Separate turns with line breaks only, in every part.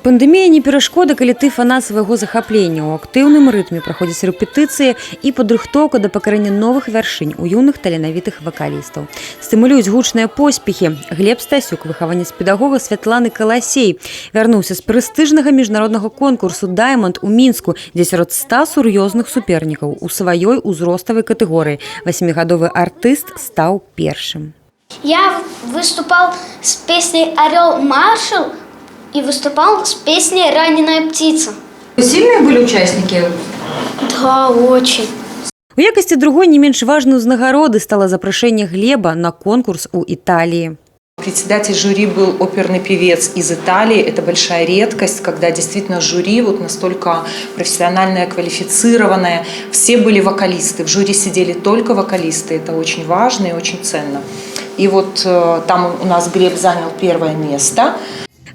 Пандемія не перашкода, калі ты фанат свайго захаплення. У актыўным рытме праходзяць рэпетыцыі і падрыхтоўка да пакарэння новых вяршынь у юных таленавітых вакалістаў. Стымулююць гучныя поспехі. Глеб Стасюк, выхаванец педагога Святланы Каласей, вярнуўся з прэстыжнага міжнароднага конкурсу «Даймонд» у Мінску, дзе сярод 100 сур'ёзных супернікаў у сваёй узроставай катэгорыі. 8-гадовы артыст стаў першым.
Я выступал с песней «Орел маршал» и выступал с песней «Раненая птица».
Сильные были участники?
Да, очень.
У якасці другой не менш важной ўзнагароды стало запрашэнне Глеба на конкурс у Италии.
Председатель жюри был оперный певец из Италии. Это большая редкость, когда действительно жюри вот настолько профессиональное, квалифицированное. Все были вокалисты. В жюри сидели только вокалисты. Это очень важно и очень ценно. И вот там у нас Глеб занял первое место.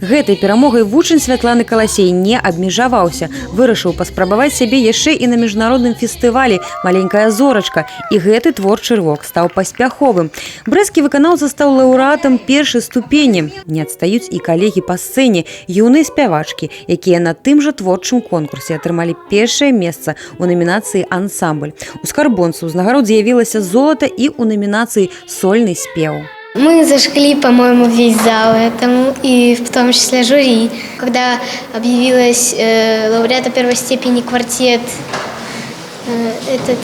Гэтай перамогай вучань Святланы Каласей не абмежаваўся. Вырашыў паспрабаваць сябе яшчэ і на міжнародным фестывалі «Маленькая зорачка». І гэты творчы рывок стаў паспяховым. Брэсцкі выканаўца стаў лаўрэатам першай ступені. Не адстаюць і калегі па сцэне, юныя спявачкі, якія на тым жа творчым конкурсе атрымалі першае месца ў номінацыі «Ансамбль». У скарбонцы ўзнагарод з'явілася золата і ў номінацыі «Сольны спеў».
Мы зажгли, по-моему, весь зал этому, и в том числе жюри. Когда объявилась лауреата первой степени квартет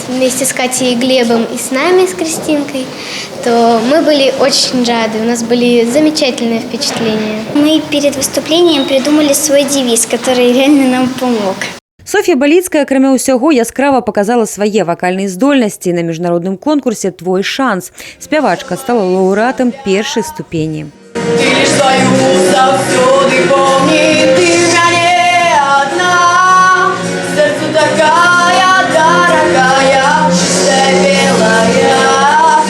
вместе с Катей и Глебом и с нами, с Кристинкой, то мы были очень рады, у нас были замечательные впечатления.
Мы перед выступлением придумали свой девиз, который реально нам помог.
Соф'я Баліцкая, акрамя ўсяго, яскрава показала свае вакальныя здольнасці на міжнародным конкурсе «Твой шанс». Спявачка стала лаўрэатам першай ступені.
Ты лишь свою заўсёды помни, ты мяне одна, сердцу такая дорогая, чистая белая.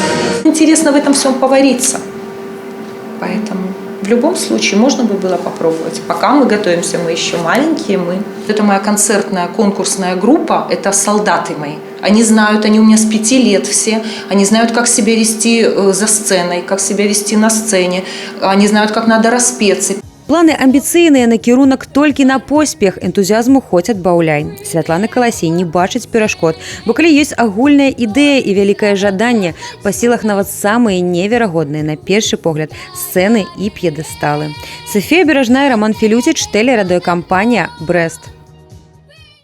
Интересно в этом всем повариться. Поэтому в любом случае можно бы было попробовать. Пока мы готовимся, мы еще маленькие. Это моя концертная конкурсная группа, это солдаты мои. Они знают, они у меня с 5 лет все, они знают, как себя вести за сценой, как себя вести на сцене, они знают, как надо распеться.
Планы амбіцыйныя, накірунак толькі на поспех, энтузіазму хоць адбаўляй. Святлана Каласей не бачыць перашкод, бо калі ёсць агульная ідэя і вялікае жаданне, па сілах нават самыя неверагодныя на першы погляд сцэны і п'едэсталы. Софія Бережная, Роман Філюціч, тэлерадыёкампанія «Брэст».